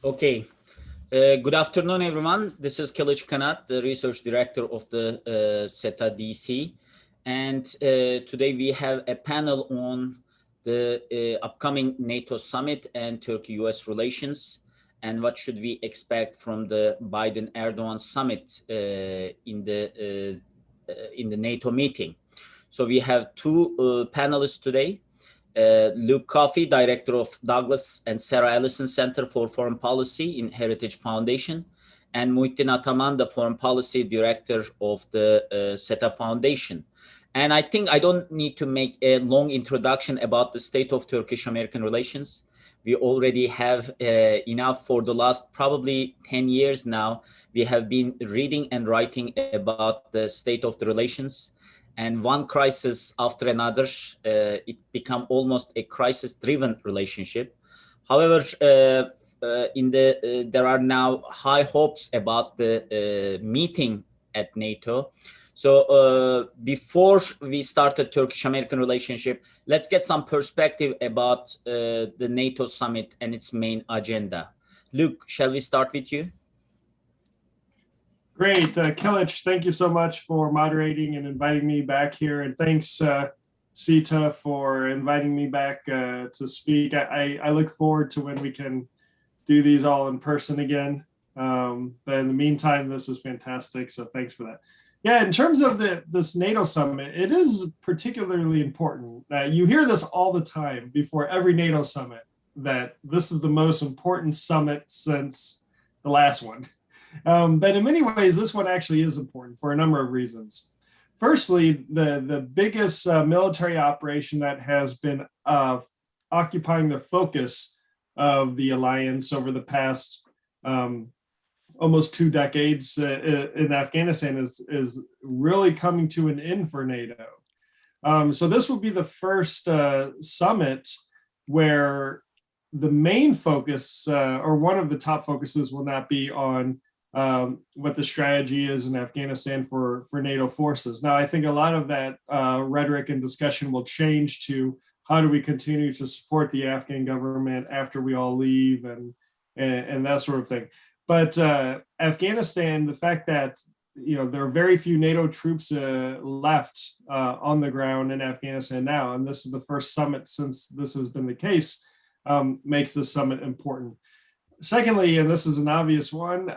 Okay. Good afternoon, everyone. This is Kılıç Kanat, the research director of the SETA DC. And today we have a panel on the upcoming NATO Summit and Turkey-US relations, and what should we expect from the Biden-Erdogan Summit in the NATO meeting. So we have two panelists today. Luke Coffey, Director of Douglas and Sarah Ellison Center for Foreign Policy in Heritage Foundation, and Muhittin Ataman, the Foreign Policy Director of the SETA Foundation. And I think I don't need to make a long introduction about the state of Turkish-American relations. We already have enough for the last probably 10 years now. We have been reading and writing about the state of the relations. And one crisis after another, it become almost a crisis-driven relationship. However, there are now high hopes about the meeting at NATO. So before we start the Turkish-American relationship, let's get some perspective about the NATO summit and its main agenda. Luke, shall we start with you? Great. Kilic, thank you so much for moderating and inviting me back here. And thanks, Sita, for inviting me back to speak. I look forward to when we can do these all in person again. But in the meantime, this is fantastic. So thanks for that. Yeah, in terms of this NATO summit, it is particularly important. You hear this all the time before every NATO summit, that this is the most important summit since the last one. But in many ways, this one actually is important for a number of reasons. Firstly, the biggest military operation that has been occupying the focus of the alliance over the past almost 2 decades in Afghanistan is really coming to an end for NATO. So this will be the first summit where the main focus or one of the top focuses will not be on what the strategy is in Afghanistan for NATO forces. Now, I think a lot of that rhetoric and discussion will change to how do we continue to support the Afghan government after we all leave and that sort of thing. But Afghanistan, the fact that there are very few NATO troops left on the ground in Afghanistan now, and this is the first summit since this has been the case, makes this summit important. Secondly, and this is an obvious one,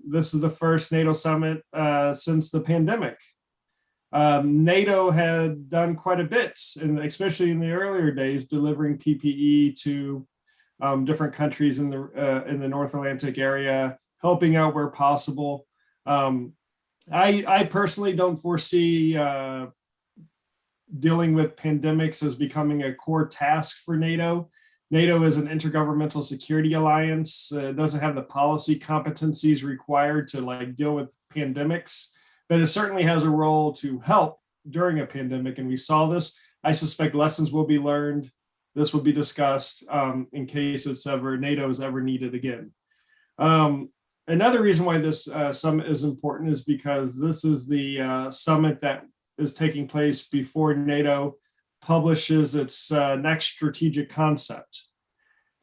this is the first NATO summit since the pandemic. NATO had done quite a bit, and especially in the earlier days, delivering PPE to different countries in the North Atlantic area, helping out where possible. I personally don't foresee dealing with pandemics as becoming a core task for NATO. NATO is an intergovernmental security alliance. It doesn't have the policy competencies required to deal with pandemics, but it certainly has a role to help during a pandemic. And we saw this. I suspect lessons will be learned. This will be discussed in case NATO is ever needed again. Another reason why this summit is important is because this is the summit that is taking place before NATO publishes its next strategic concept.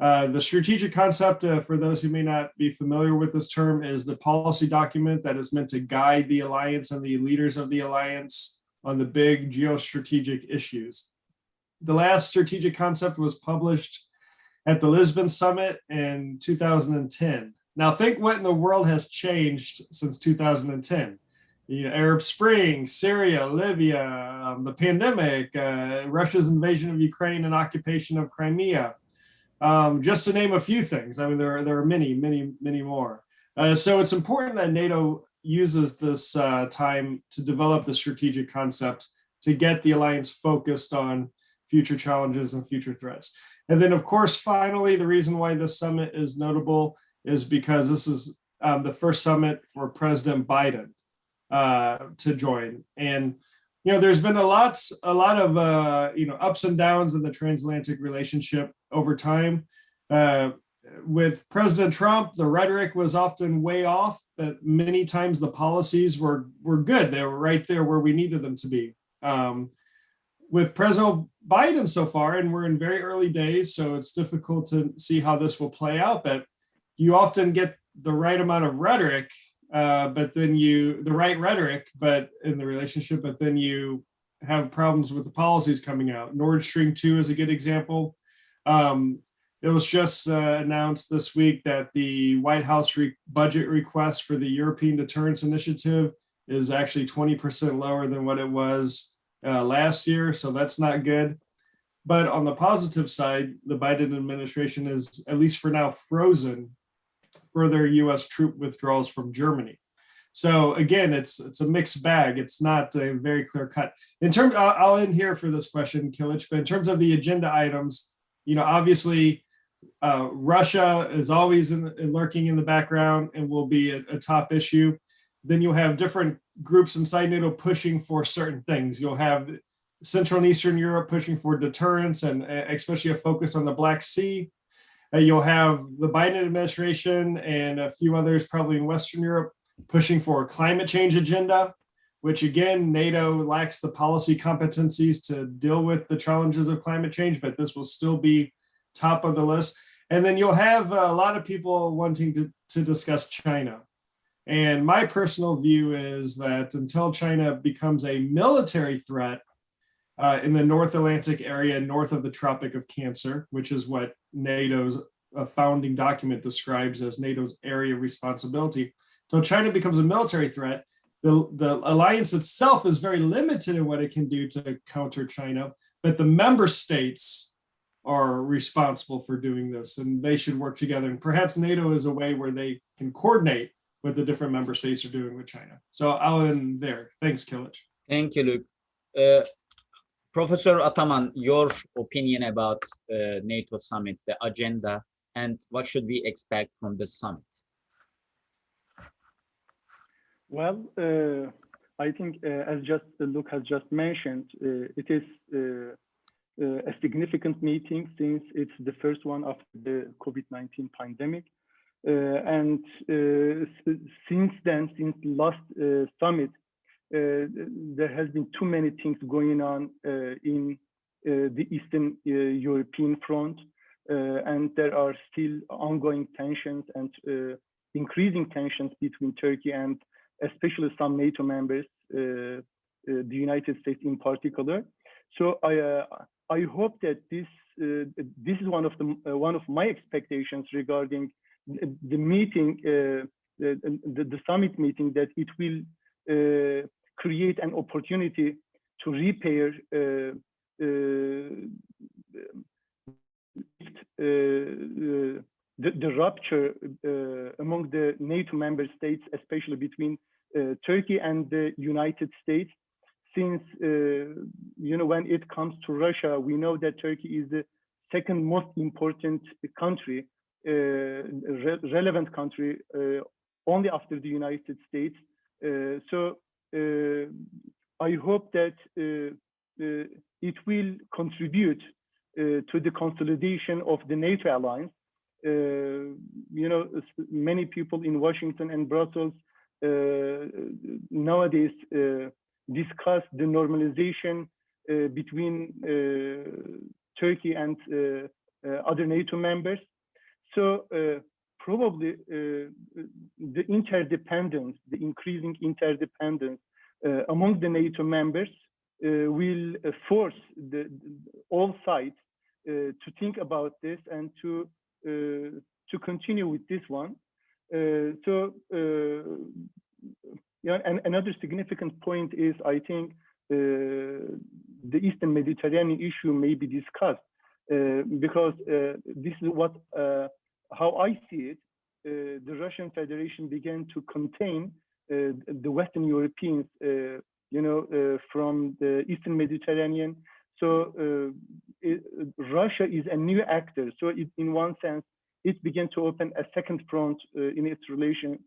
The strategic concept, for those who may not be familiar with this term, is the policy document that is meant to guide the alliance and the leaders of the alliance on the big geostrategic issues. The last strategic concept was published at the Lisbon Summit in 2010. Now think what in the world has changed since 2010. Arab Spring, Syria, Libya, the pandemic, Russia's invasion of Ukraine and occupation of Crimea, just to name a few things. I mean, there are many, many, many more. So it's important that NATO uses this time to develop the strategic concept to get the alliance focused on future challenges and future threats. And then, of course, finally, the reason why this summit is notable is because this is the first summit for President Biden to join. And there's been a lot of ups and downs in the transatlantic relationship over time. With President Trump, the rhetoric was often way off, but many times the policies were good. They were right there where we needed them to be. With President Biden so far, and we're in very early days, so it's difficult to see how this will play out, but you often get the right amount of rhetoric, but then the right rhetoric, but in the relationship, but then you have problems with the policies coming out. Nord Stream 2 is a good example. It was just announced this week that the White House budget request for the European Deterrence Initiative is actually 20% lower than what it was last year. So that's not good. But on the positive side, the Biden administration is, at least for now, frozen further US troop withdrawals from Germany. So again, it's a mixed bag. It's not a very clear cut. In terms, I'll end here for this question, Kilich, but in terms of the agenda items, obviously, Russia is always lurking in the background and will be a top issue. Then you'll have different groups inside NATO pushing for certain things. You'll have Central and Eastern Europe pushing for deterrence and especially a focus on the Black Sea. You'll have the Biden administration and a few others probably in Western Europe pushing for a climate change agenda, which again, NATO lacks the policy competencies to deal with the challenges of climate change, but this will still be top of the list. And then you'll have a lot of people wanting to discuss China. And my personal view is that until China becomes a military threat in the North Atlantic area, north of the Tropic of Cancer, which is what NATO's founding document describes as NATO's area of responsibility. So China becomes a military threat. The alliance itself is very limited in what it can do to counter China, but the member states are responsible for doing this, and they should work together. And perhaps NATO is a way where they can coordinate what the different member states are doing with China. So I'll end there. Thanks, Kilich. Thank you, Luke. Professor Ataman, your opinion about NATO summit, the agenda, and what should we expect from the summit? Well, I think as Luke has just mentioned, it is a significant meeting since it's the first one after the COVID-19 pandemic. And since then, since last summit, there has been too many things going on in the Eastern European front, and there are still ongoing tensions and increasing tensions between Turkey and especially some NATO members, the United States in particular. So I hope that this is one of my expectations regarding the meeting, the summit meeting, that it will create an opportunity to repair the rupture among the NATO member states, especially between Turkey and the United States. Since when it comes to Russia, we know that Turkey is the second most important country, relevant country, only after the United States. So I hope that it will contribute to the consolidation of the NATO alliance. Many people in Washington and Brussels nowadays discuss the normalization between Turkey and other NATO members. So probably the interdependence, the increasing interdependence among the NATO members will force all sides to think about this and to continue with this one. And another significant point is, I think, the Eastern Mediterranean issue may be discussed because this is what how I see it. The Russian Federation began to contain the Western Europeans, from the Eastern Mediterranean. So Russia is a new actor. So in one sense, it began to open a second front in its relation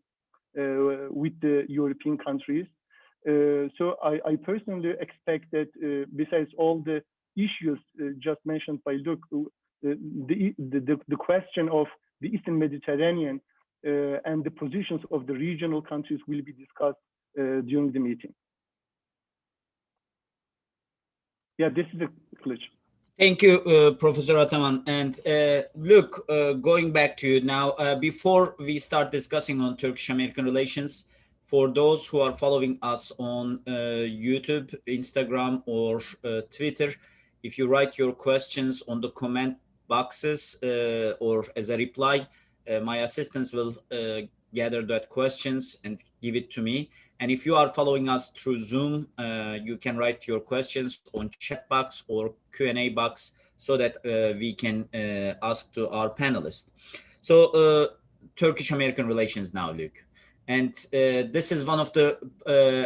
with the European countries. So I personally expect that besides all the issues just mentioned by Luke, the question of the Eastern Mediterranean and the positions of the regional countries will be discussed during the meeting. Yeah, this is a glitch. Thank you, Professor Ataman. And look, going back to you now, before we start discussing on Turkish-American relations, for those who are following us on YouTube, Instagram, or Twitter, if you write your questions on the comment boxes or as a reply, my assistants will gather that questions and give it to me. And if you are following us through Zoom, you can write your questions on chat box or Q&A box so that we can ask to our panelists. So Turkish-American relations now, Luke. And this is one of the,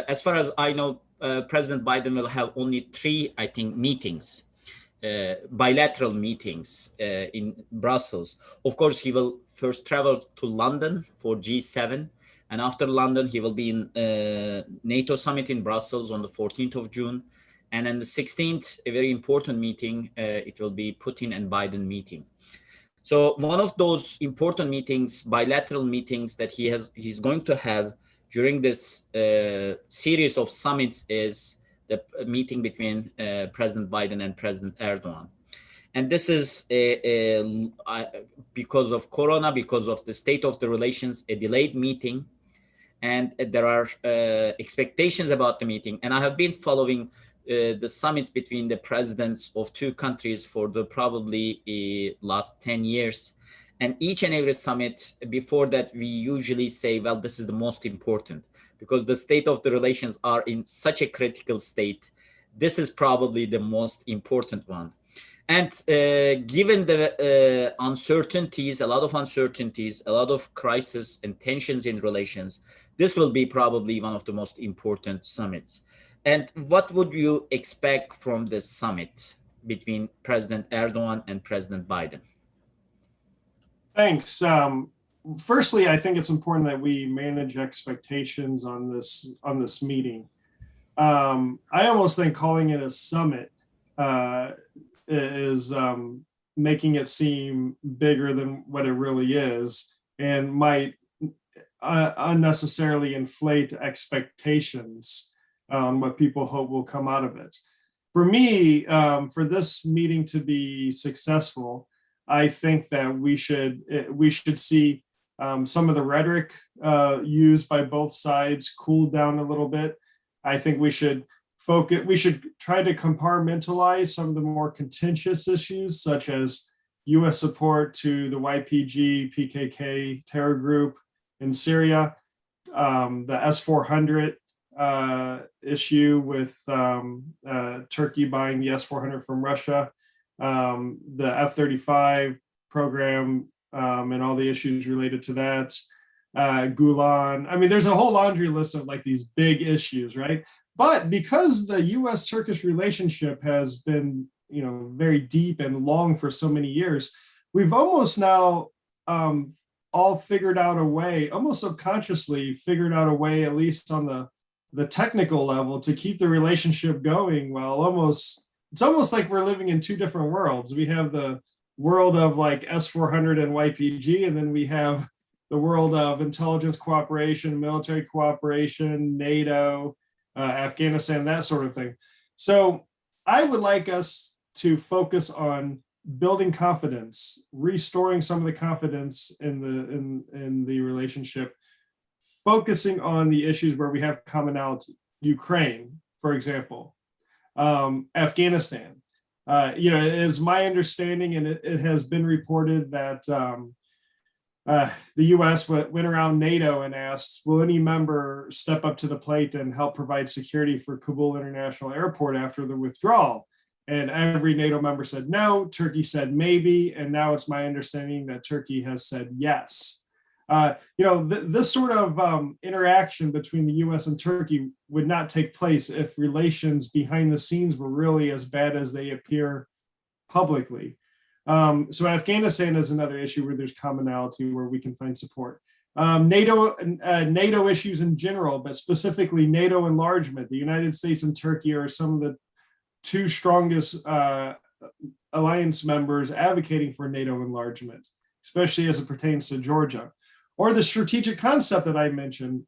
as far as I know, President Biden will have only 3, I think, meetings, bilateral meetings in Brussels. Of course, he will first travel to London for G7. And after London, he will be in NATO Summit in Brussels on the 14th of June. And then the 16th, a very important meeting, it will be Putin and Biden meeting. So one of those important meetings, bilateral meetings that he's going to have during this series of summits is the meeting between President Biden and President Erdogan. And this is because of Corona, because of the state of the relations, a delayed meeting. And there are expectations about the meeting. And I have been following the summits between the presidents of 2 countries for the probably last 10 years. And each and every summit before that, we usually say, well, this is the most important because the state of the relations are in such a critical state. This is probably the most important one. And given the uncertainties, a lot of uncertainties, a lot of crisis and tensions in relations, this will be probably one of the most important summits. And what would you expect from this summit between President Erdogan and President Biden? Thanks. Firstly, I think it's important that we manage expectations on this meeting. I almost think calling it a summit is making it seem bigger than what it really is, and might unnecessarily inflate expectations on what people hope will come out of it. For me, for this meeting to be successful, I think that we should see some of the rhetoric used by both sides cool down a little bit. I think we should try to compartmentalize some of the more contentious issues, such as US support to the YPG, PKK terror group in Syria, the S-400 issue with Turkey buying the S-400 from Russia, the F-35 program and all the issues related to that, Gulen. I mean, there's a whole laundry list of like these big issues, right? But because the US-Turkish relationship has been, very deep and long for so many years, we've almost now all figured out a way, almost subconsciously figured out a way, at least on the technical level, to keep the relationship going. Well, it's almost like we're living in 2 different worlds. We have the world of like S-400 and YPG, and then we have the world of intelligence cooperation, military cooperation, NATO, Afghanistan, that sort of thing. So I would like us to focus on building confidence, restoring some of the confidence in the relationship, focusing on the issues where we have commonality. Ukraine, for example, Afghanistan. It is my understanding, and it has been reported that the US went around NATO and asked, will any member step up to the plate and help provide security for Kabul International Airport after the withdrawal? And every NATO member said no, Turkey said maybe, and now it's my understanding that Turkey has said yes. This sort of interaction between the US and Turkey would not take place if relations behind the scenes were really as bad as they appear publicly. So Afghanistan is another issue where there's commonality, where we can find support. NATO issues in general, but specifically NATO enlargement. The United States and Turkey are some of the 2 strongest alliance members advocating for NATO enlargement, especially as it pertains to Georgia. Or the strategic concept that I mentioned.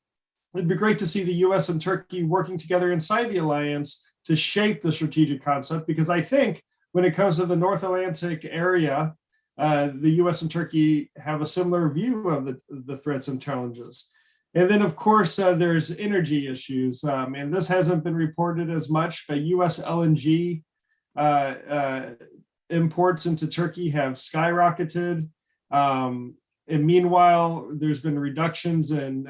It'd be great to see the US and Turkey working together inside the alliance to shape the strategic concept, because I think when it comes to the North Atlantic area, the US and Turkey have a similar view of the threats and challenges. And then, of course, there's energy issues. And this hasn't been reported as much, but US LNG imports into Turkey have skyrocketed. And meanwhile, there's been reductions in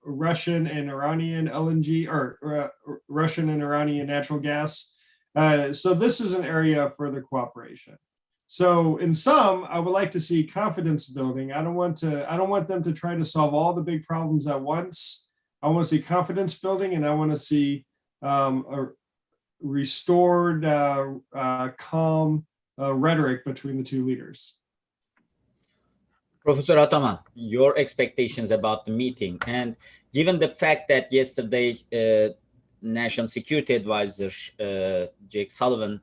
Russian and Iranian LNG or Russian and Iranian natural gas. So this is an area of further cooperation. So in sum, I would like to see confidence building. I don't want them to try to solve all the big problems at once. I want to see confidence building, and I want to see a restored, calm rhetoric between the two leaders. Professor Ataman, your expectations about the meeting, and given the fact that yesterday National Security Advisor Jake Sullivan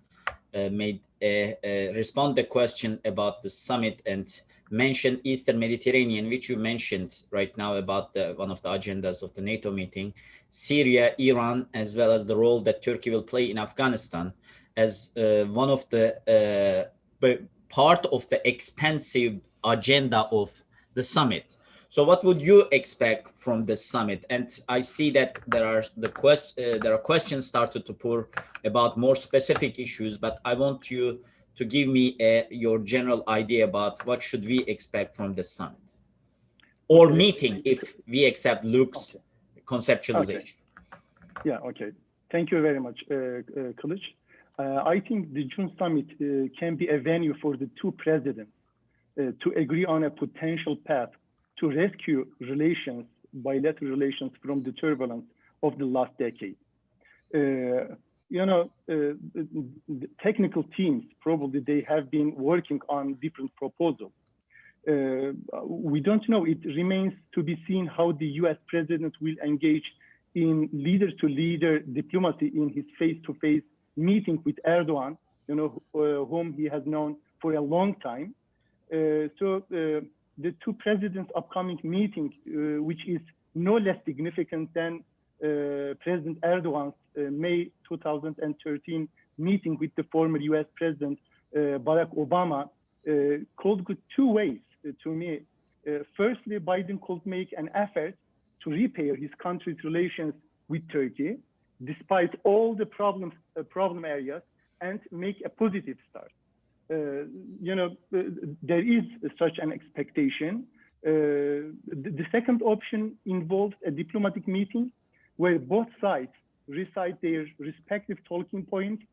made a respond the question about the summit and mentioned Eastern Mediterranean, which you mentioned right now about one of the agendas of the NATO meeting, Syria, Iran, as well as the role that Turkey will play in Afghanistan as one of the part of the expansive agenda of the summit. So what would you expect from the summit? And I see that there are questions started to pour about more specific issues, but I want you to give me your general idea about what should we expect from the summit or meeting, if we accept Luke's conceptualization. Yeah, okay. Thank you very much, Kılıç. I think the June summit can be a venue for the two presidents to agree on a potential path to rescue relations, bilateral relations, from the turbulence of the last decade. The technical teams, probably they have been working on different proposals. We don't know. It remains to be seen how the US president will engage in leader-to-leader diplomacy in his face-to-face meeting with Erdogan, whom he has known for a long time. So the two presidents' upcoming meeting, which is no less significant than President Erdogan's May 2013 meeting with the former US President Barack Obama, could go two ways to me. Firstly, Biden could make an effort to repair his country's relations with Turkey, despite all the problem areas, and make a positive start. There is such an expectation. The second option involves a diplomatic meeting where both sides recite their respective talking points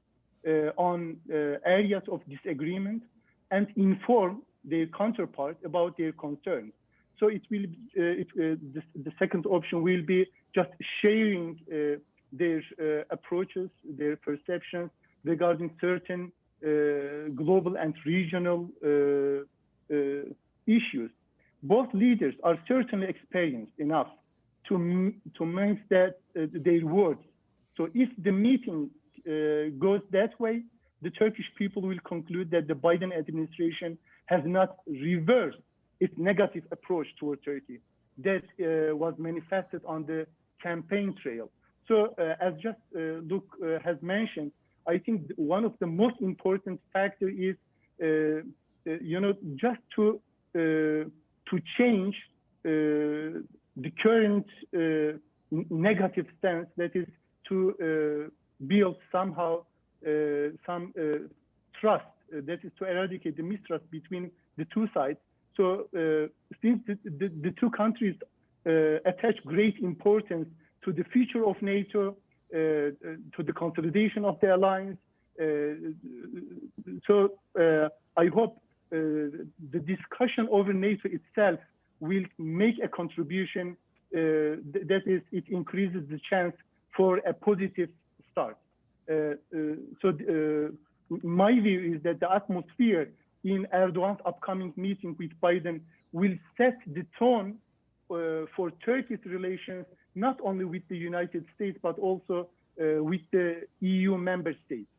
on areas of disagreement and inform their counterpart about their concerns. So it will the second option will be just sharing their approaches, their perceptions regarding certain global and regional issues. Both leaders are certainly experienced enough to mince their words. So if the meeting goes that way, the Turkish people will conclude that the Biden administration has not reversed its negative approach toward Turkey that was manifested on the campaign trail. So as just Luke has mentioned, I think one of the most important factors is, just to change the current negative stance, that is to build somehow some trust, that is to eradicate the mistrust between the two sides. So since the two countries attach great importance to the future of NATO, to the consolidation of the alliance. So I hope the discussion over NATO itself will make a contribution, that is, it increases the chance for a positive start. My view is that the atmosphere in Erdogan's upcoming meeting with Biden will set the tone for Turkey's relations, not only with the United States, but also with the EU member states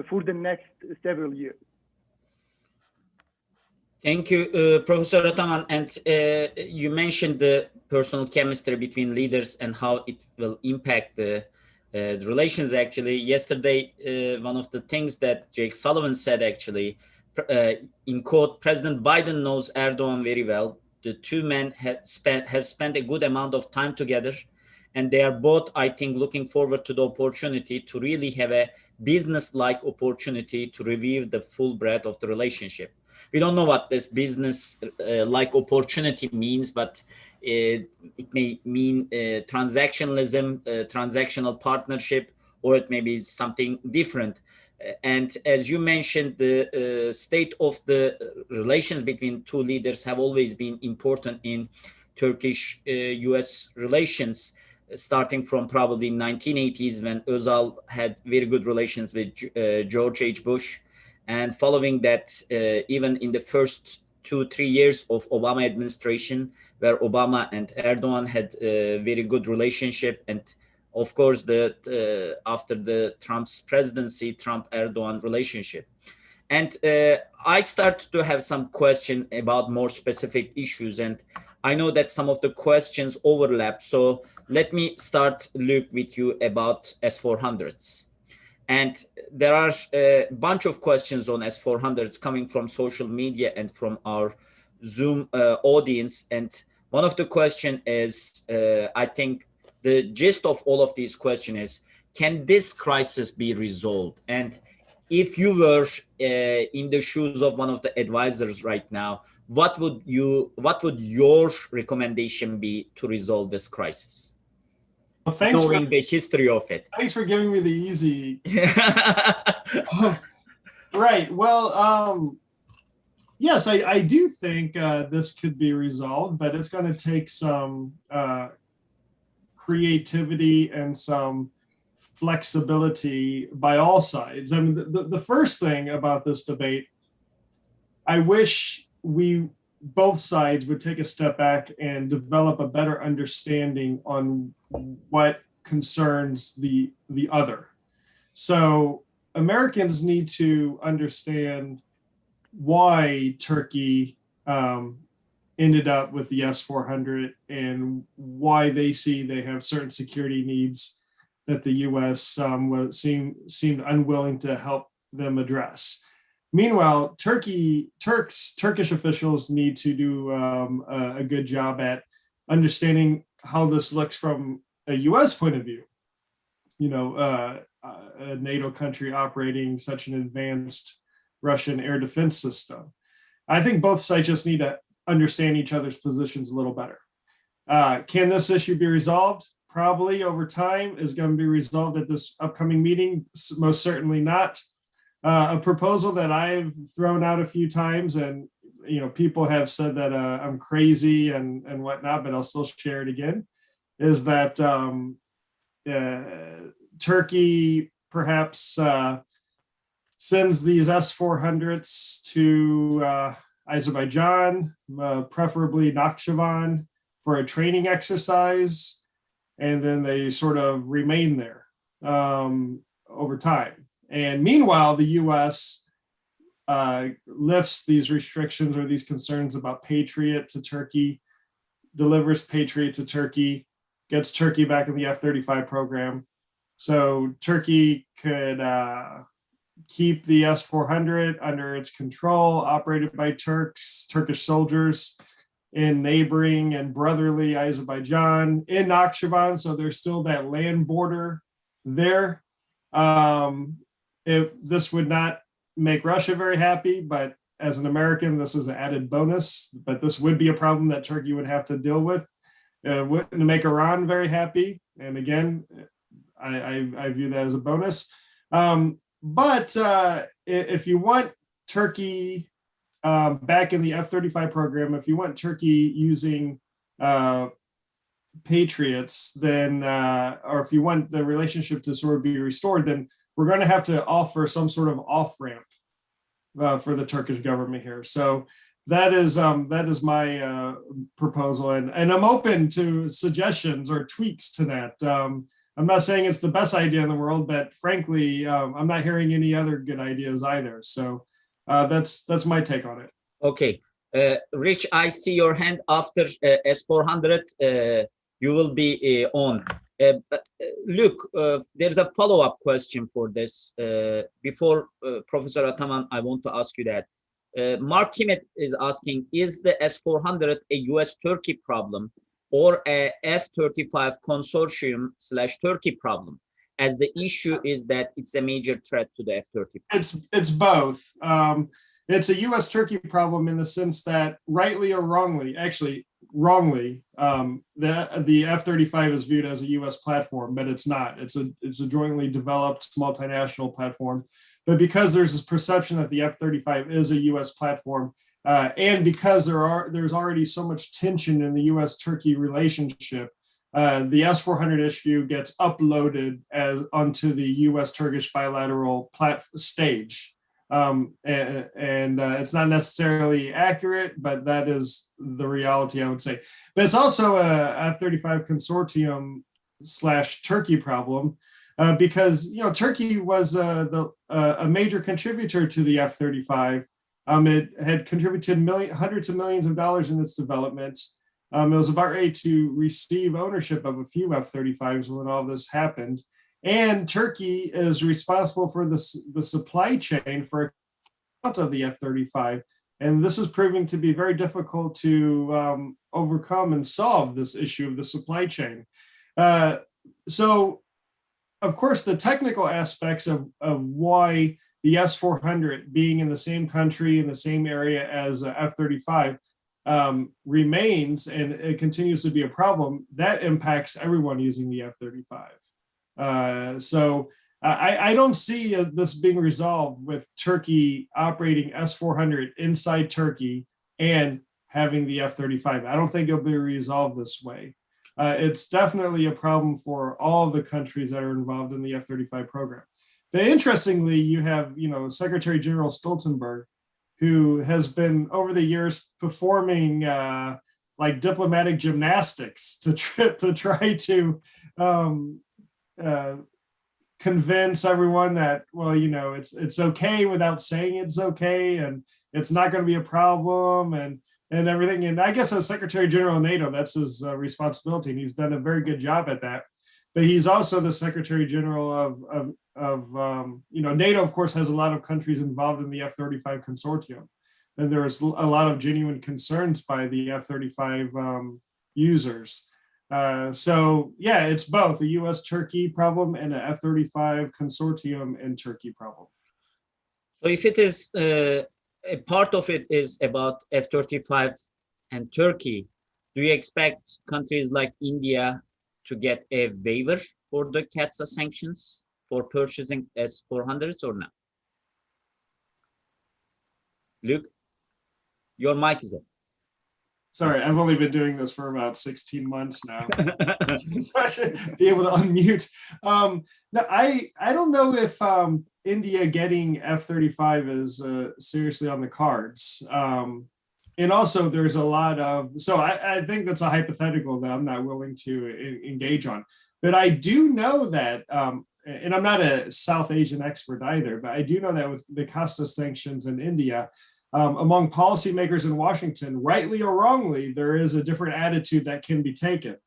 for the next several years. Thank you, Professor Ataman. And you mentioned the personal chemistry between leaders and how it will impact the relations. Actually, yesterday, one of the things that Jake Sullivan said, actually, in quote, President Biden knows Erdogan very well. The two men have spent a good amount of time together, and they are both, I think, looking forward to the opportunity to really have a business-like opportunity to review the full breadth of the relationship. We don't know what this business-like opportunity means, but it may mean transactionalism, transactional partnership, or it may be something different. And as you mentioned, the state of the relations between two leaders have always been important in Turkish-US relations, starting from probably 1980s when Özal had very good relations with George H. Bush. And following that, even in the first 2-3 years of Obama administration, where Obama and Erdogan had a very good relationship, and of course, after the Trump's presidency, Trump-Erdogan relationship. And I start to have some question about more specific issues, and I know that some of the questions overlap. So let me start, Luke, with you about S-400s. And there are a bunch of questions on S-400s coming from social media and from our Zoom audience. And one of the question is, I think the gist of all of these questions is, can this crisis be resolved? And if you were in the shoes of one of the advisors right now, what would your recommendation be to resolve this crisis? Well, thanks knowing the history of it. Thanks for giving me the easy. Right. Well, yes, I do think this could be resolved, but it's going to take some creativity and some flexibility by all sides. I mean, the first thing about this debate, I wish both sides would take a step back and develop a better understanding on what concerns the other. So Americans need to understand why Turkey ended up with the S-400 and why they see they have certain security needs that the U.S. seemed unwilling to help them address. Meanwhile, Turkish officials need to do a good job at understanding how this looks from a U.S. point of view. You know, a NATO country operating such an advanced Russian air defense system. I think both sides just need to understand each other's positions a little better. Can this issue be resolved? Probably over time. Is going to be resolved at this upcoming meeting? Most certainly not. A proposal that I've thrown out a few times, and people have said that I'm crazy and whatnot, but I'll still share it again, is that Turkey perhaps sends these S-400s to Azerbaijan, preferably Nakhchivan, for a training exercise, and then they sort of remain there over time. And meanwhile, the U.S. Lifts these restrictions or these concerns about Patriot to Turkey, delivers Patriot to Turkey, gets Turkey back in the F-35 program. So Turkey could keep the S-400 under its control, operated by Turkish soldiers in neighboring and brotherly Azerbaijan, in Nakhchivan. So there's still that land border there. This would not make Russia very happy, but as an American, this is an added bonus. But this would be a problem that Turkey would have to deal with. Wouldn't make Iran very happy. And again, I view that as a bonus. But if you want Turkey back in the F-35 program, if you want Turkey using Patriots, then, or if you want the relationship to sort of be restored, then we're going to have to offer some sort of off-ramp for the Turkish government here. So that is my proposal, and I'm open to suggestions or tweaks to that. I'm not saying it's the best idea in the world, but frankly, I'm not hearing any other good ideas either. So that's my take on it. Okay, Rich, I see your hand after S-400. You will be on. Luke, there's a follow-up question for this. Before Professor Ataman, I want to ask you that. Mark Kimmett is asking, is the S-400 a US-Turkey problem or a F-35 consortium/Turkey problem? As the issue is that it's a major threat to the F-35. It's both. It's a U.S.-Turkey problem in the sense that, rightly or wrongly, actually wrongly, the F-35 is viewed as a U.S. platform, but it's not. It's a jointly developed multinational platform. But because there's this perception that the F-35 is a U.S. platform, and because there's already so much tension in the U.S.-Turkey relationship, the S-400 issue gets uploaded onto the U.S.-Turkish bilateral stage. It's not necessarily accurate, but that is the reality, I would say. But it's also a F-35 consortium/Turkey problem, because Turkey was a major contributor to the F-35. It had contributed hundreds of millions of dollars in its development. It was about ready to receive ownership of a few F-35s when all this happened. And Turkey is responsible for the supply chain for of the F-35. And this is proving to be very difficult to overcome and solve this issue of the supply chain. So, of course, the technical aspects of why the S-400 being in the same country, in the same area as F-35 remains, and it continues to be a problem, that impacts everyone using the F-35. So I don't see this being resolved with Turkey operating S-400 inside Turkey and having the F-35. I don't think it'll be resolved this way. It's definitely a problem for all the countries that are involved in the F-35 program. But interestingly, you have, Secretary General Stoltenberg, who has been over the years performing like diplomatic gymnastics to try to convince everyone that, well, it's okay without saying it's okay, and it's not going to be a problem, and everything. And I guess as Secretary General of NATO, that's his responsibility, and he's done a very good job at that. But he's also the Secretary General of NATO. Of course, has a lot of countries involved in the F-35 consortium, and there's a lot of genuine concerns by the F-35 users. So yeah, it's both a U.S.-Turkey problem and an F-35 consortium and Turkey problem. So if it is a part of it is about F-35 and Turkey, do you expect countries like India to get a waiver for the CAATSA sanctions for purchasing S-400s or not? Luke, your mic is on. Sorry, I've only been doing this for about 16 months now. So I should be able to unmute. No, I don't know if India getting F-35 is seriously on the cards. And also there's a lot of, so I think that's a hypothetical that I'm not willing to engage on. But I do know that, and I'm not a South Asian expert either, but I do know that with the CAATSA sanctions in India, among policymakers in Washington, rightly or wrongly, there is a different attitude that can be taken.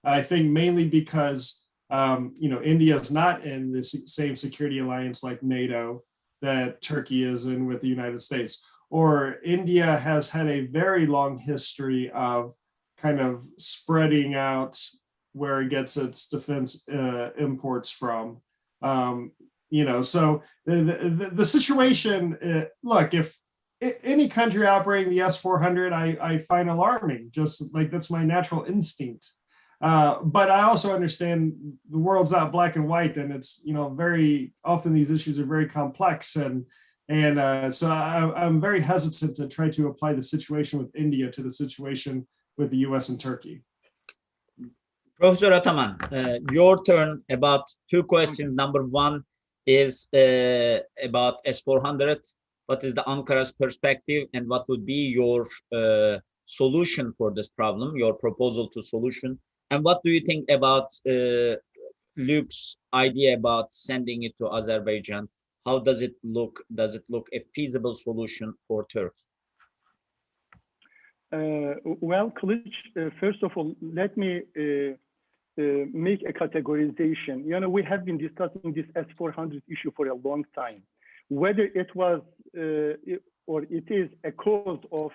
I think mainly because India is not in the same security alliance like NATO that Turkey is in with the United States, or India has had a very long history of kind of spreading out where it gets its defense imports from. So the situation, look, if any country operating the S-400, I find alarming, just like that's my natural instinct. But I also understand the world's not black and white, and it's, very often these issues are very complex. And so I'm very hesitant to try to apply the situation with India to the situation with the US and Turkey. Professor Ataman, your turn. About two questions. Number one is about S-400. What is the Ankara's perspective, and what would be your solution for this problem, your proposal to solution? And what do you think about Luke's idea about sending it to Azerbaijan? How does it look? Does it look a feasible solution for Turkey? Well, Kılıç, first of all, let me make a categorization. We have been discussing this S-400 issue for a long time. Whether it was or it is a cause of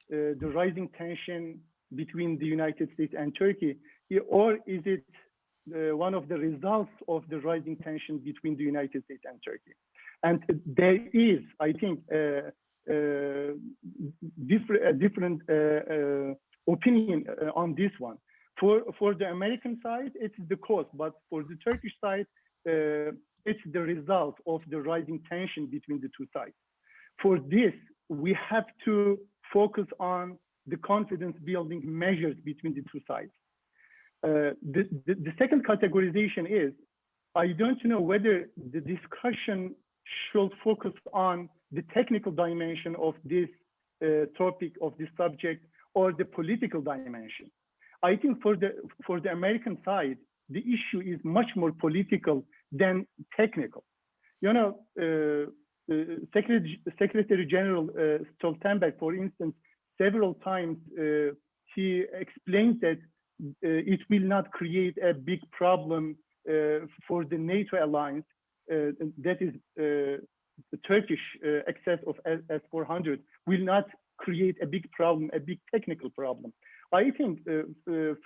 the rising tension between the United States and Turkey, or is it one of the results of the rising tension between the United States and Turkey? And there is, I think, different opinion on this one. For the American side, it's the cause, but for the Turkish side, it's the result of the rising tension between the two sides. For this, we have to focus on the confidence building measures between the two sides. The second categorization is, I don't know whether the discussion should focus on the technical dimension of this topic, of this subject, or the political dimension. I think for the American side, the issue is much more political than technical. Secretary General Stoltenberg, for instance, several times he explained that it will not create a big problem for the NATO alliance. That is, the Turkish excess of S-400 will not create a big problem, a big technical problem. I think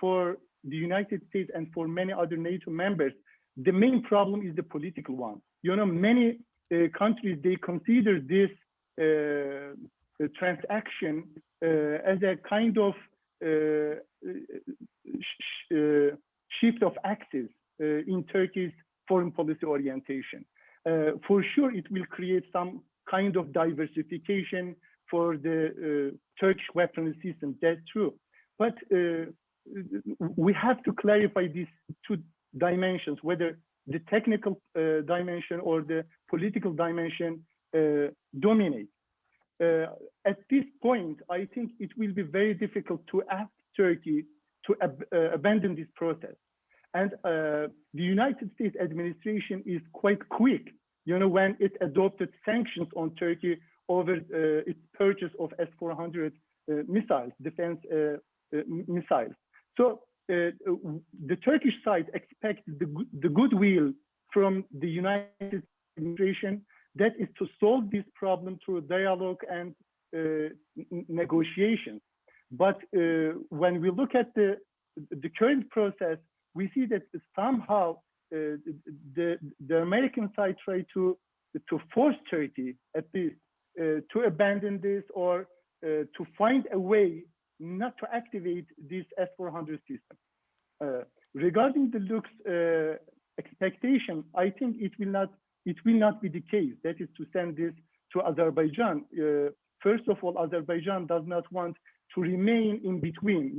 for the United States and for many other NATO members, the main problem is the political one. Many countries, they consider this transaction as a kind of shift of axis in Turkey's foreign policy orientation. For sure, it will create some kind of diversification for the Turkish weaponry system. That's true. But we have to clarify these two dimensions, whether the technical dimension or the political dimension dominate. At this point, I think it will be very difficult to ask Turkey to abandon this process. And the United States administration is quite quick, when it adopted sanctions on Turkey over its purchase of S-400 missiles, defense missiles. So the Turkish side expects the goodwill from the United States administration, that is to solve this problem through dialogue and negotiations. But when we look at the current process, we see that somehow the American side tried to force Turkey at least to abandon this, or to find a way not to activate this S-400 system. Regarding the looks expectation, I think it will not be the case. That is to send this to Azerbaijan. First of all, Azerbaijan does not want to remain in between.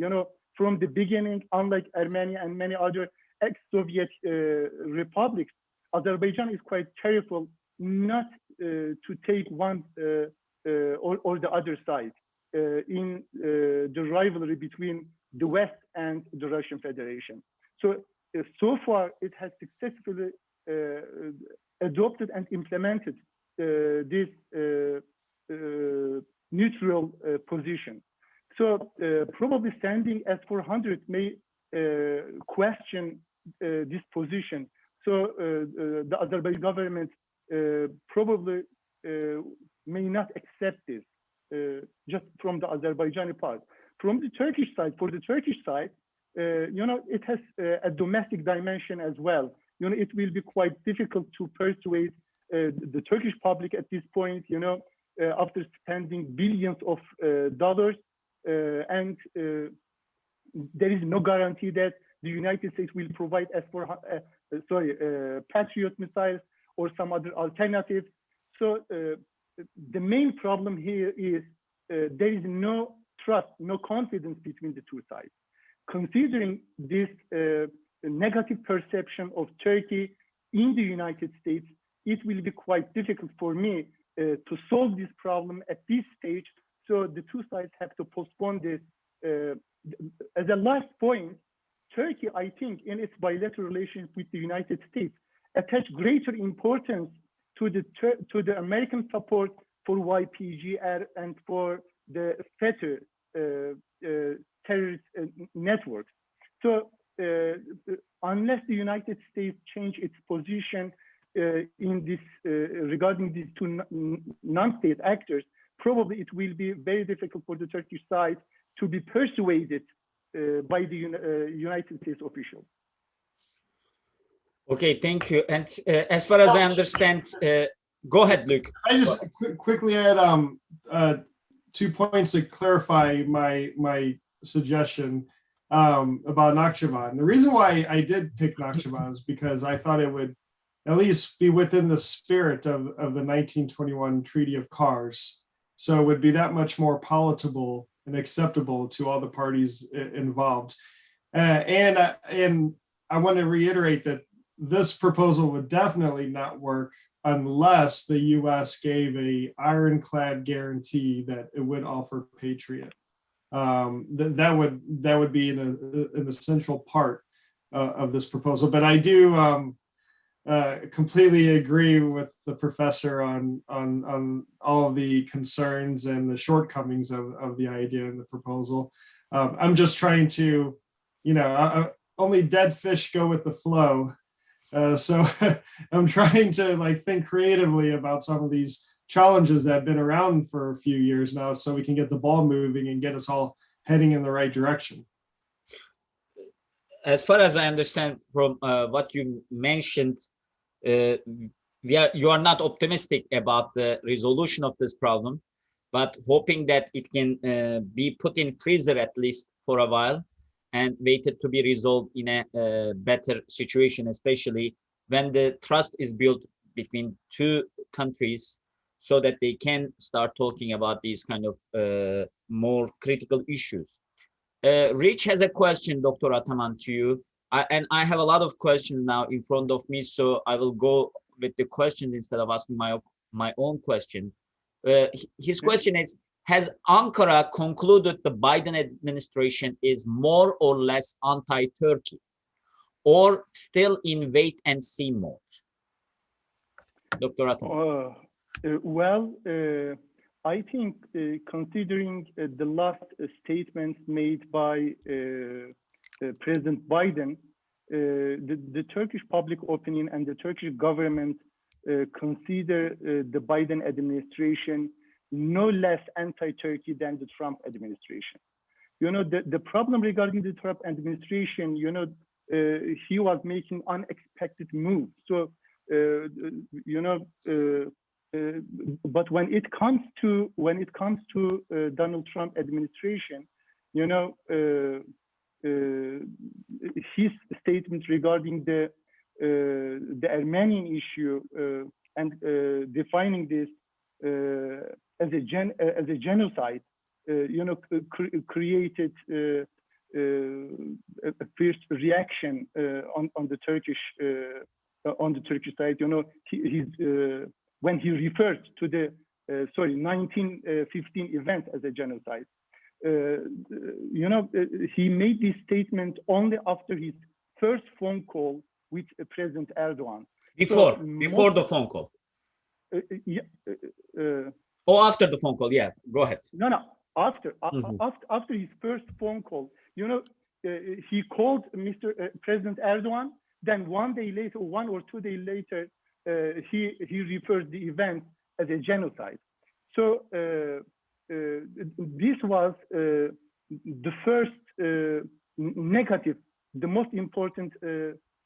From the beginning, unlike Armenia and many other ex-Soviet republics, Azerbaijan is quite careful not to take one or the other side in the rivalry between the West and the Russian Federation. So far, it has successfully adopted and implemented this neutral position. So probably sending S-400 may question this position. So the Azerbaijani government probably may not accept this just from the Azerbaijani part. From the Turkish side, for the Turkish side, it has a domestic dimension as well. It will be quite difficult to persuade the Turkish public at this point, after spending billions of dollars, and there is no guarantee that the United States will provide Patriot missiles or some other alternative. So the main problem here is there is no trust, no confidence between the two sides. Considering this negative perception of Turkey in the United States, it will be quite difficult for me to solve this problem at this stage. So the two sides have to postpone this. As a last point, Turkey, I think, in its bilateral relations with the United States, attach greater importance to the American support for YPG and for the FETÖ terrorist networks. So unless the United States change its position in this regarding these two non-state actors, probably it will be very difficult for the Turkish side to be persuaded by the United States officials. Okay, thank you. And as far as I understand, go ahead, Luke. I just quickly add 2 points to clarify my suggestion about Nakhchivan. The reason why I did pick Nakhchivan is because I thought it would at least be within the spirit of the 1921 Treaty of Kars. So it would be that much more palatable and acceptable to all the parties involved. And I want to reiterate that this proposal would definitely not work unless the U.S. gave a ironclad guarantee that it would offer Patriot. That would be an essential part of this proposal. But I do completely agree with the professor on all of the concerns and the shortcomings of the idea and the proposal. I'm just trying to, only dead fish go with the flow. So I'm trying to think creatively about some of these challenges that have been around for a few years now, so we can get the ball moving and get us all heading in the right direction. As far as I understand from what you mentioned, you are not optimistic about the resolution of this problem, but hoping that it can be put in freezer at least for a while and waited to be resolved in a better situation, especially when the trust is built between two countries, so that they can start talking about these kind of more critical issues. Rich has a question, Dr. Ataman, to you. And I have a lot of questions now in front of me, so I will go with the question instead of asking my own question. His question is, has Ankara concluded the Biden administration is more or less anti-Turkey, or still in wait and see mode? Dr. Ataman. I think considering the last statements made by President Biden, the Turkish public opinion and the Turkish government consider the Biden administration no less anti-Turkey than the Trump administration. The problem regarding the Trump administration, he was making unexpected moves. So, but when it comes to Donald Trump administration, his statement regarding the Armenian issue and defining this as a genocide, created a fierce reaction on the Turkish side. When he referred to the 1915 event as a genocide, he made this statement only after his first phone call with President Erdogan. Before the phone call. Or after the phone call, yeah, go ahead. No, after his first phone call, he called President Erdogan. Then 1 day later, 1 or 2 days later, he refers the event as a genocide. So this was the first negative, the most important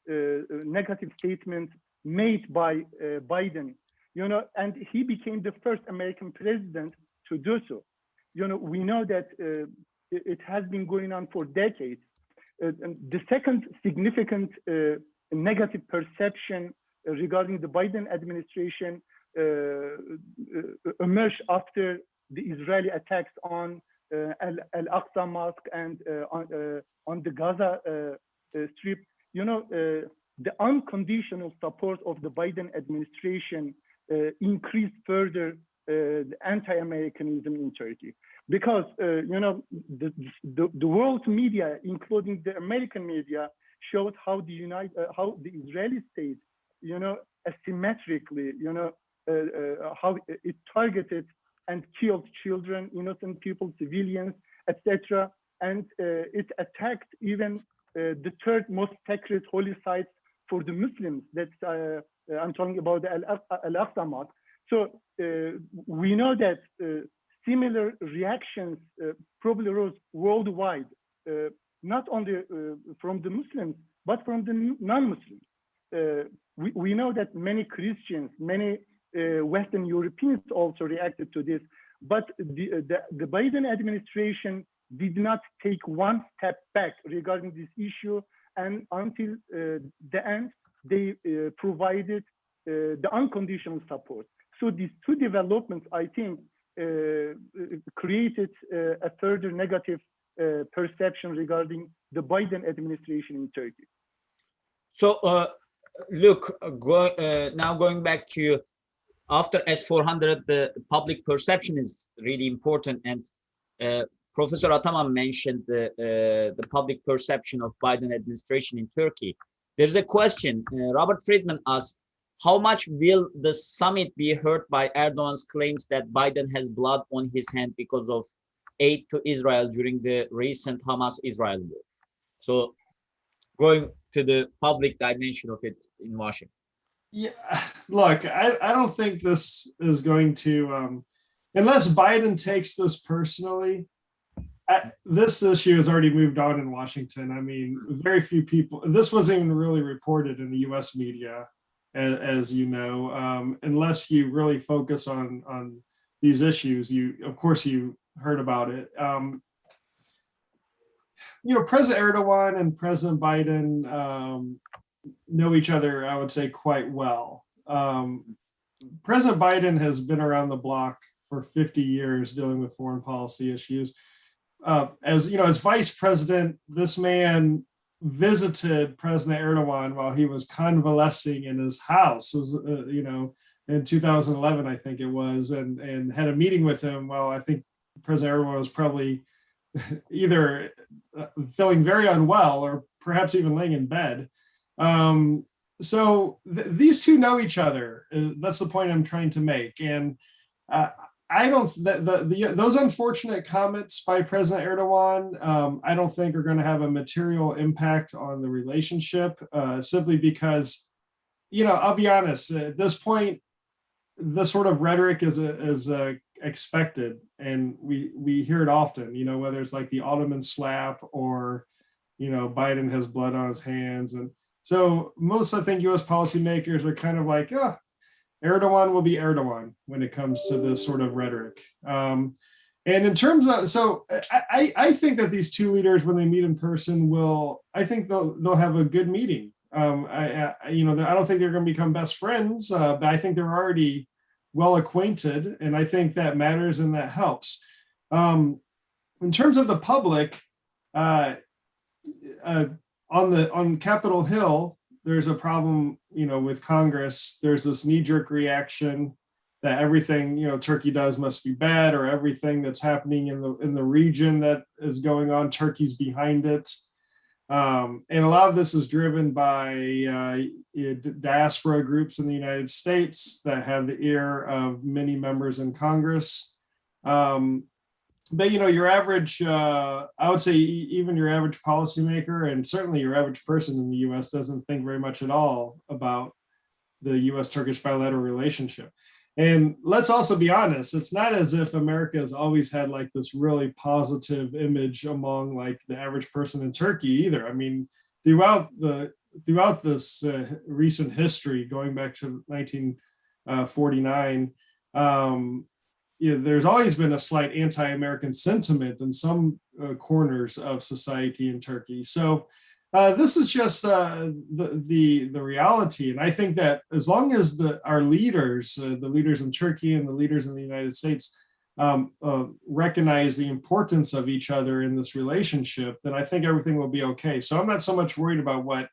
negative statement made by Biden. And he became the first American president to do so. We know that it has been going on for decades. The second significant negative perception regarding the Biden administration emerged after the Israeli attacks on Al-Aqsa Mosque and on the Gaza Strip. The unconditional support of the Biden administration increased further the anti-Americanism in Turkey, because the world media, including the American media, showed how the Israeli state, asymmetrically, how it targeted and killed children, innocent people, civilians, etc. And it attacked even the third most sacred holy site for the Muslims. That's I'm talking about the Al-Aqsa Mosque. So we know that similar reactions probably rose worldwide, not only from the Muslims, but from the non-Muslims. We know that many Christians, many Western Europeans also reacted to this, but the Biden administration did not take one step back regarding this issue, and until the end, they provided the unconditional support. So these two developments, I think, created a further negative perception regarding the Biden administration in Turkey. So, look, now going back to after S-400, the public perception is really important, and Professor Ataman mentioned the public perception of Biden administration in Turkey. There's a question. Robert Friedman asked, how much will the summit be hurt by Erdogan's claims that Biden has blood on his hand because of aid to Israel during the recent Hamas-Israel war? So going to the public dimension of it in Washington. Yeah, look, I don't think this is going to, unless Biden takes this personally, this issue has already moved on in Washington. I mean, very few people, this wasn't even really reported in the US media, as you know, unless you really focus on these issues, of course you heard about it. You know, President Erdogan and President Biden know each other, I would say, quite well. President Biden has been around the block for 50 years dealing with foreign policy issues. As you know, as vice president, this man visited President Erdogan while he was convalescing in his house, you know, in 2011, I think it was, and had a meeting with him while I think President Erdogan was probably either feeling very unwell or perhaps even laying in bed. So these two know each other. That's the point I'm trying to make. And I don't, those unfortunate comments by President Erdogan, I don't think are going to have a material impact on the relationship, simply because, you know, I'll be honest, at this point, the sort of rhetoric is expected, and we hear it often, you know, whether it's like the Ottoman slap or, you know, Biden has blood on his hands. And so most, I think, US policymakers are kind of like, oh, Erdogan will be Erdogan when it comes to this sort of rhetoric. And in terms of, so I think that these two leaders, when they meet in person, I think they'll have a good meeting. You know, I don't think they're going to become best friends, but I think they're already well acquainted, and I think that matters and that helps. In terms of the public, on Capitol Hill, there's a problem, you know, with Congress. There's this knee-jerk reaction that everything, you know, Turkey does must be bad, or everything that's happening in the region that is going on, Turkey's behind it. And a lot of this is driven by diaspora groups in the United States that have the ear of many members in Congress. But, you know, your average, I would say even your average policymaker, and certainly your average person in the US, doesn't think very much at all about the US-Turkish bilateral relationship. And let's also be honest, it's not as if America has always had like this really positive image among like the average person in Turkey either. I mean, throughout this recent history, going back to 1949, you know, there's always been a slight anti-American sentiment in some corners of society in Turkey. So this is just the reality, and I think that as long as our leaders, the leaders in Turkey and the leaders in the United States, recognize the importance of each other in this relationship, then I think everything will be okay. So I'm not so much worried about what,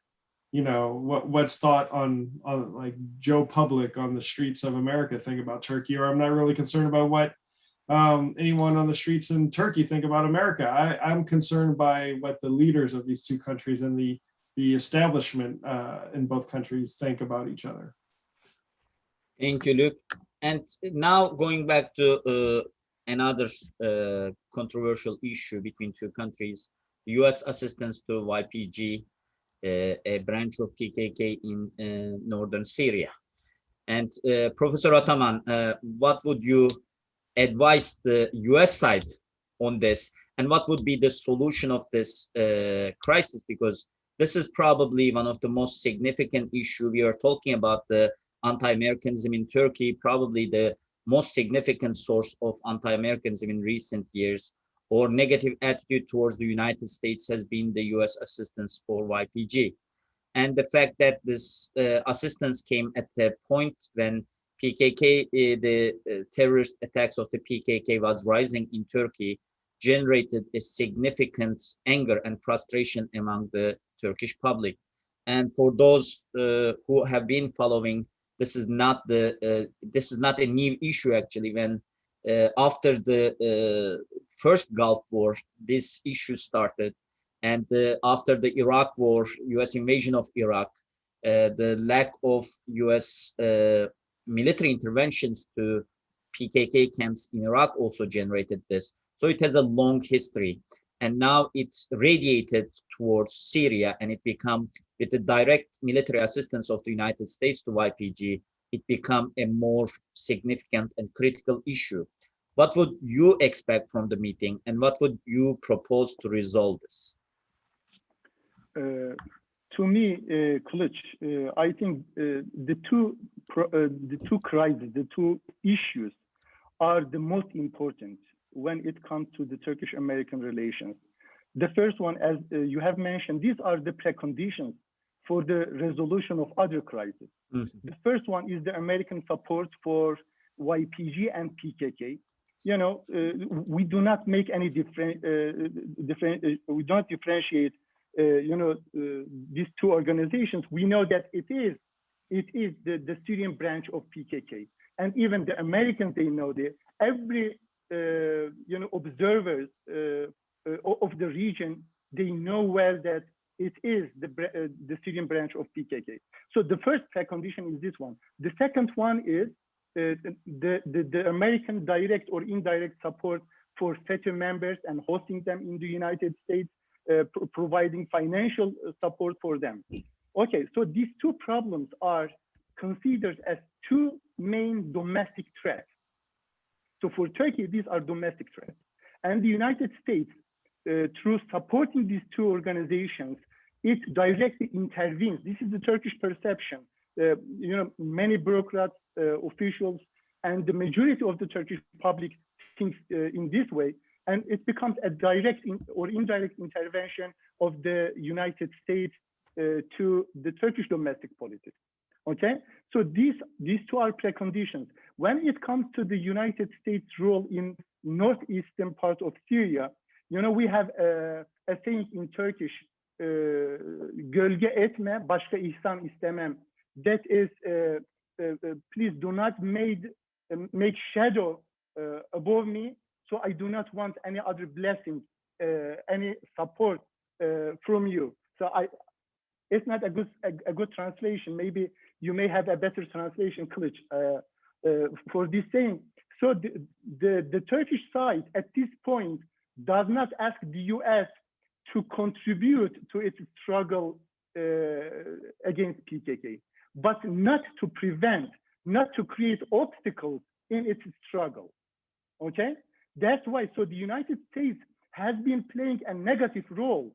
you know, what's thought on like Joe Public on the streets of America think about Turkey, or I'm not really concerned about what anyone on the streets in Turkey think about America. I'm concerned by what the leaders of these two countries and the establishment in both countries think about each other. Thank you, Luke. And now going back to another controversial issue between two countries, US assistance to YPG, a branch of PKK in northern Syria. And Professor Ataman, what would you advise the US side on this? And what would be the solution of this crisis? Because this is probably one of the most significant issues. We are talking about the anti-Americanism in Turkey, probably the most significant source of anti-Americanism in recent years, or negative attitude towards the United States has been the US assistance for YPG. And the fact that this assistance came at a point when PKK, the terrorist attacks of the PKK was rising in Turkey, generated a significant anger and frustration among the Turkish public. And for those who have been following, this is not a new issue actually. When after the first Gulf War, this issue started, and after the Iraq War, U.S. invasion of Iraq, the lack of U.S. military interventions to PKK camps in Iraq also generated this. So it has a long history. And now it's radiated towards Syria, and it become, with the direct military assistance of the United States to YPG, it become a more significant and critical issue. What would you expect from the meeting, and what would you propose to resolve this? To me, Kılıç, I think the two crises, the two issues are the most important when it comes to the Turkish-American relations. The first one, as you have mentioned, these are the preconditions for the resolution of other crises. Mm-hmm. The first one is the American support for YPG and PKK. You know, we do not make any we don't differentiate these two organizations. We know that it is the Syrian branch of PKK, and even the Americans, they know that. Every observers of the region, they know well that it is the Syrian branch of PKK. So the first precondition is this one. The second one is the American direct or indirect support for FETÖ members and hosting them in the United States, providing financial support for them. Okay, so these two problems are considered as two main domestic threats. So for Turkey, these are domestic threats. And the United States, through supporting these two organizations, it directly intervenes. This is the Turkish perception. Many bureaucrats, officials, and the majority of the Turkish public thinks in this way. And it becomes a direct or indirect intervention of the United States to the Turkish domestic politics. Okay, so these two are preconditions. When it comes to the United States role in northeastern part of Syria, we have a saying in Turkish, gölge etme, başka ihsan istemem. That is, please do not make shadow above me, so I do not want any other blessing, any support from you. So it's not a good translation. Maybe you may have a better translation, Kılıç, for this saying. So the Turkish side at this point does not ask the US to contribute to its struggle against PKK, but not to prevent, not to create obstacles in its struggle. Okay, that's why. So the United States has been playing a negative role.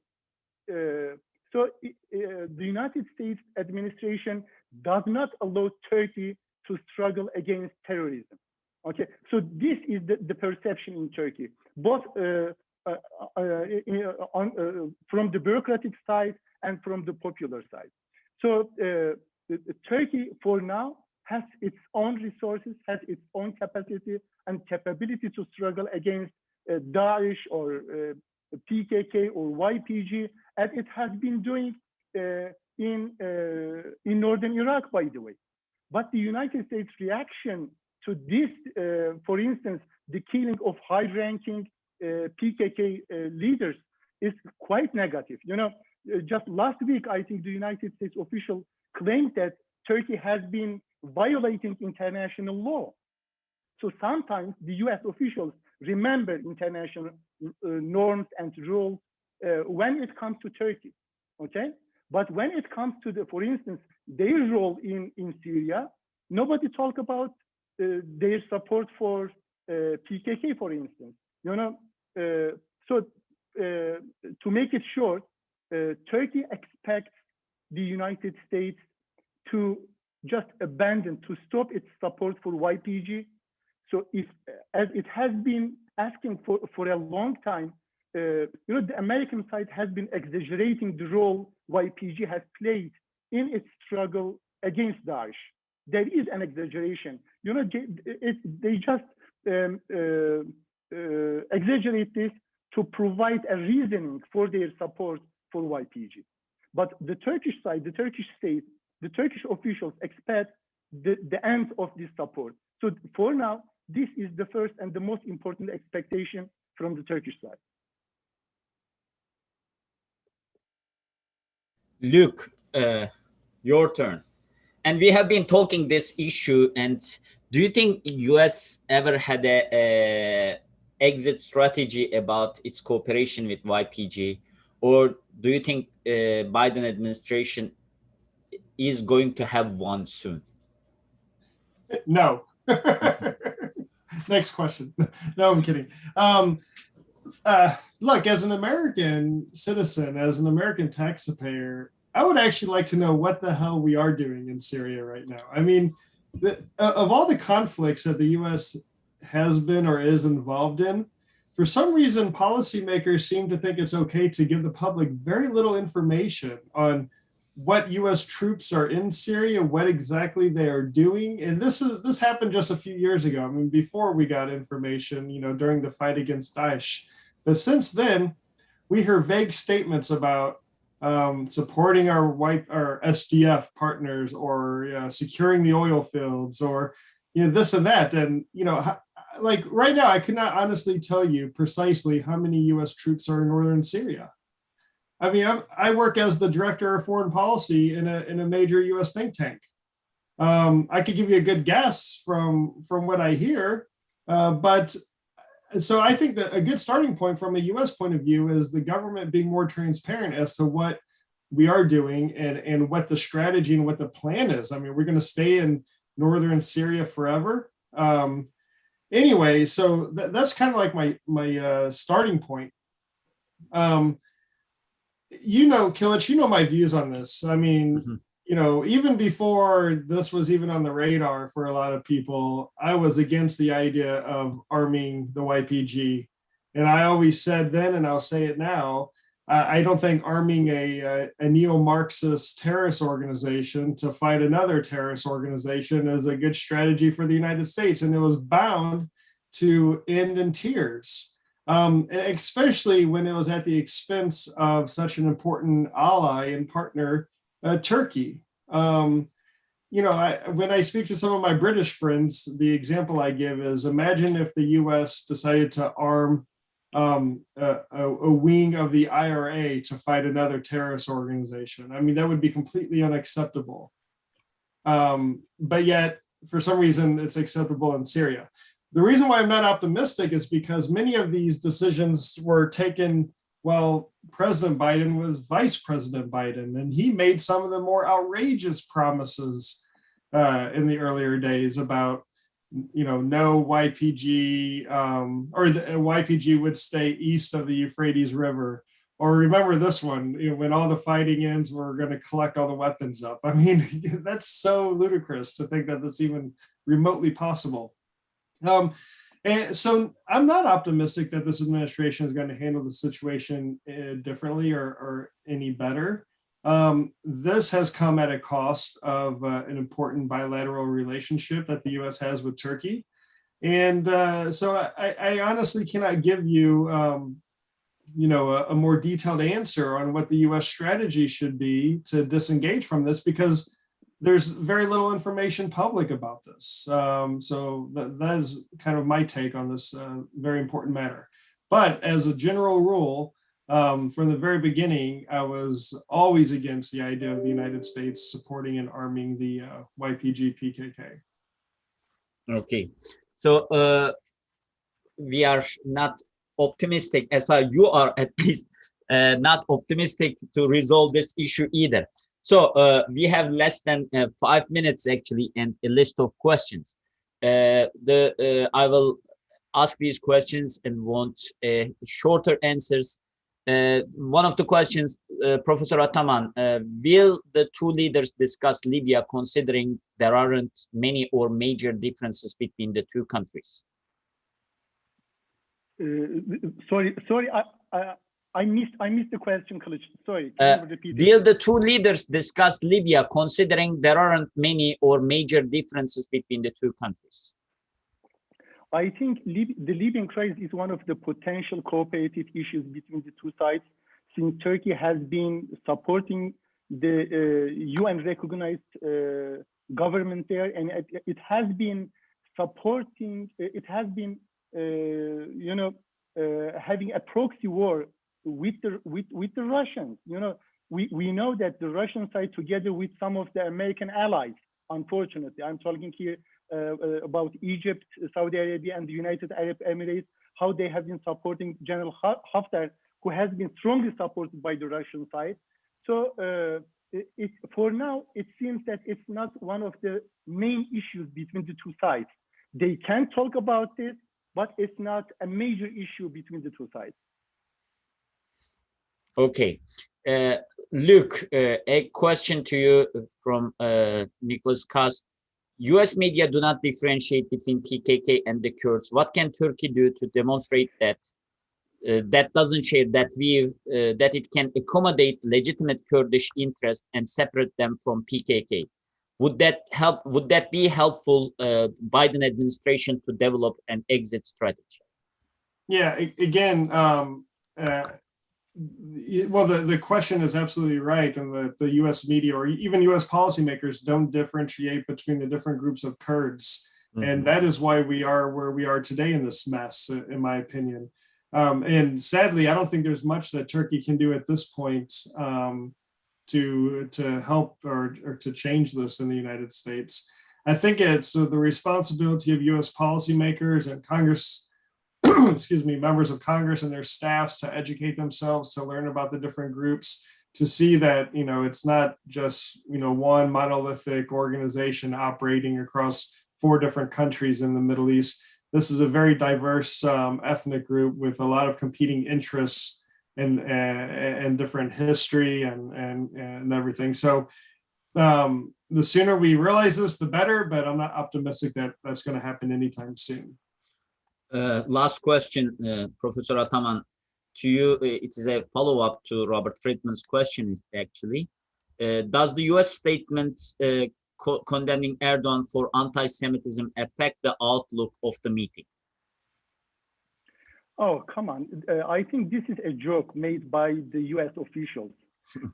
So the United States administration does not allow Turkey to struggle against terrorism. Okay, so this is the perception in Turkey, both from the bureaucratic side and from the popular side. So Turkey, for now, has its own resources, has its own capacity and capability to struggle against Daesh or PKK or YPG, as it has been doing in northern Iraq, by the way. But the United States reaction to this, for instance, the killing of high-ranking PKK leaders, is quite negative. Just last week, I think the United States official claimed that Turkey has been violating international law. So sometimes the US officials remember international norms and rules when it comes to Turkey, okay? But when it comes to the, for instance, their role in Syria, nobody talk about their support for PKK, for instance. You know, to make it short, Turkey expects the United States to just abandon, to stop its support for YPG. So if, as it has been asking for a long time, you know, the American side has been exaggerating the role YPG has played in its struggle against Daesh. There is an exaggeration. You know, they just exaggerate this to provide a reasoning for their support for YPG. But the Turkish side, the Turkish state, the Turkish officials expect the end of this support. So for now, this is the first and the most important expectation from the Turkish side. Luke, your turn. And we have been talking this issue, and do you think US ever had a exit strategy about its cooperation with YPG, or do you think Biden administration is going to have one soon? No. Next question. No, I'm kidding. Look, as an American citizen, as an American taxpayer, I would actually like to know what the hell we are doing in Syria right now. I mean, of all the conflicts that the U.S. has been or is involved in, for some reason, policymakers seem to think it's okay to give the public very little information on what U.S. troops are in Syria, what exactly they are doing. And this happened just a few years ago. I mean, before we got information, you know, during the fight against Daesh. But since then, we hear vague statements about supporting our SDF partners, or securing the oil fields, or this and that. And like right now, I could not honestly tell you precisely how many U.S. troops are in northern Syria. I mean, I work as the director of foreign policy in a major U.S. think tank. I could give you a good guess from what I hear, but so I think that a good starting point from a U.S. point of view is the government being more transparent as to what we are doing and what the strategy and what the plan is. I mean, we're going to stay in northern Syria forever. Anyway, so that's kind of like my starting point. Kilic, my views on this. I mean, even before this was even on the radar for a lot of people, I was against the idea of arming the YPG. And I always said then, and I'll say it now, I don't think arming a neo-Marxist terrorist organization to fight another terrorist organization is a good strategy for the United States. And it was bound to end in tears, especially when it was at the expense of such an important ally and partner, Turkey. When I speak to some of my British friends, the example I give is, imagine if the US decided to arm a wing of the IRA to fight another terrorist organization. I mean, that would be completely unacceptable. But yet, for some reason, it's acceptable in Syria. The reason why I'm not optimistic is because many of these decisions were taken while President Biden was Vice President Biden, and he made some of the more outrageous promises in the earlier days about, no YPG, or the YPG would stay east of the Euphrates River. Or remember this one, when all the fighting ends, we're going to collect all the weapons up. I mean, that's so ludicrous to think that that's even remotely possible. And so I'm not optimistic that this administration is going to handle the situation differently or any better. This has come at a cost of an important bilateral relationship that the U.S. has with Turkey. And so I honestly cannot give you, a more detailed answer on what the U.S. strategy should be to disengage from this, because there's very little information public about this. So that is kind of my take on this very important matter. But as a general rule, from the very beginning, I was always against the idea of the United States supporting and arming the YPG PKK. Okay, so we are not optimistic as far as you are, at least not optimistic to resolve this issue either. So we have less than 5 minutes actually, and a list of questions. I will ask these questions and want shorter answers. One of the questions, Professor Ataman, will the two leaders discuss Libya considering there aren't many or major differences between the two countries? Sorry, I missed the question, Kılıç. Sorry, can you repeat it? Will the two leaders discuss Libya considering there aren't many or major differences between the two countries? I think the Libyan crisis is one of the potential cooperative issues between the two sides, since Turkey has been supporting the UN-recognized government there, and it has been supporting, having a proxy war with the Russians. We know that the Russian side, together with some of the American allies, unfortunately, I'm talking here about Egypt, Saudi Arabia, and the United Arab Emirates, how they have been supporting General Haftar, who has been strongly supported by the Russian side. So for now, it seems that it's not one of the main issues between the two sides. They can talk about this, but it's not a major issue between the two sides. Okay. Luke, a question to you from Nicholas Kast. US media do not differentiate between PKK and the Kurds. What can Turkey do to demonstrate that that doesn't share that view, that it can accommodate legitimate Kurdish interests and separate them from PKK? Would that help? Would that be helpful Biden administration to develop an exit strategy? Yeah, again, well, the question is absolutely right, and the U.S. media or even U.S. policymakers don't differentiate between the different groups of Kurds, and that is why we are where we are today in this mess, in my opinion. And sadly, I don't think there's much that Turkey can do at this point to help or to change this in the United States. I think it's the responsibility of U.S. policymakers and Congress. Excuse me, members of Congress and their staffs to educate themselves, to learn about the different groups, to see that, it's not just, one monolithic organization operating across 4 different countries in the Middle East. This is a very diverse ethnic group with a lot of competing interests and different history and everything. So the sooner we realize this, the better, but I'm not optimistic that that's going to happen anytime soon. Last question, Professor Ataman, to you. It is a follow-up to Robert Friedman's question, actually. Does the U.S. statement condemning Erdogan for anti-Semitism affect the outlook of the meeting? Oh, come on. I think this is a joke made by the U.S. officials.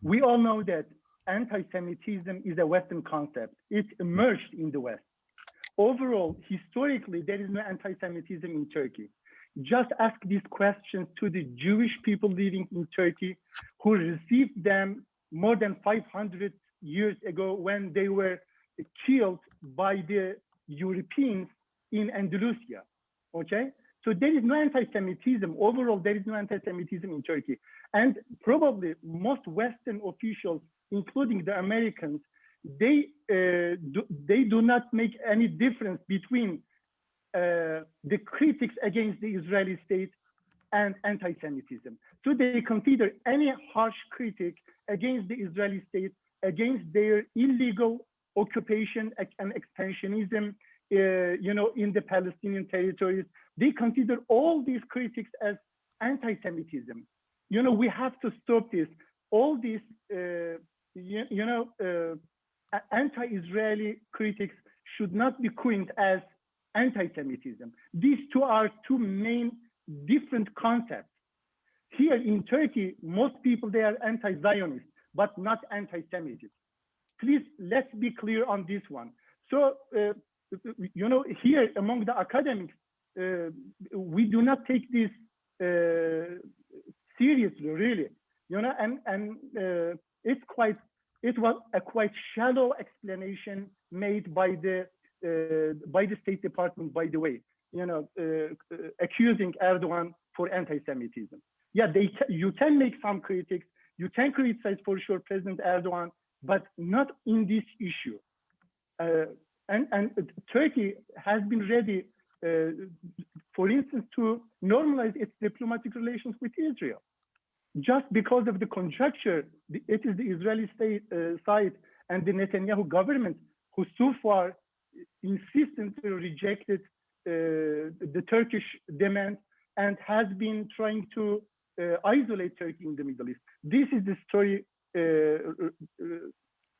We all know that anti-Semitism is a Western concept. It emerged in the West. Overall, historically, there is no anti-Semitism in Turkey. Just ask these questions to the Jewish people living in Turkey who received them more than 500 years ago when they were killed by the Europeans in Andalusia, okay? So there is no anti-Semitism. Overall, there is no anti-Semitism in Turkey. And probably most Western officials, including the Americans, they do not make any difference between the critics against the Israeli state and anti-Semitism. So they consider any harsh critic against the Israeli state, against their illegal occupation and expansionism, in the Palestinian territories, they consider all these critics as anti-Semitism. We have to stop this. All these, anti-Israeli critics should not be coined as anti-Semitism. These two are two main different concepts. Here in Turkey, most people, they are anti-Zionist, but not anti-Semitic. Please, let's be clear on this one. So, here among the academics, we do not take this seriously, really, and it was a quite shallow explanation made by the State Department, by the way, accusing Erdogan for anti-Semitism. Yeah, you can make some critics, you can criticize for sure President Erdogan, but not in this issue. And Turkey has been ready, for instance, to normalize its diplomatic relations with Israel. Just because of the conjecture, it is the Israeli side and the Netanyahu government who so far insistently rejected the Turkish demand and has been trying to isolate Turkey in the Middle East. This is the story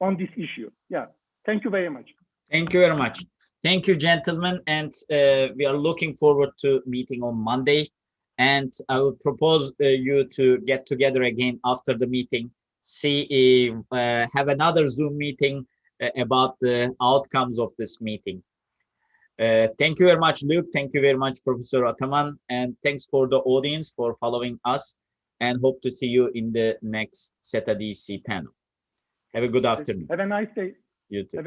on this issue. Yeah, thank you very much. Thank you very much. Thank you, gentlemen. And we are looking forward to meeting on Monday. And I will propose you to get together again after the meeting, have another Zoom meeting about the outcomes of this meeting. Thank you very much, Luke. Thank you very much, Professor Ataman. And thanks for the audience for following us, and hope to see you in the next SETA DC panel. Have a good afternoon. Have a nice day. You too.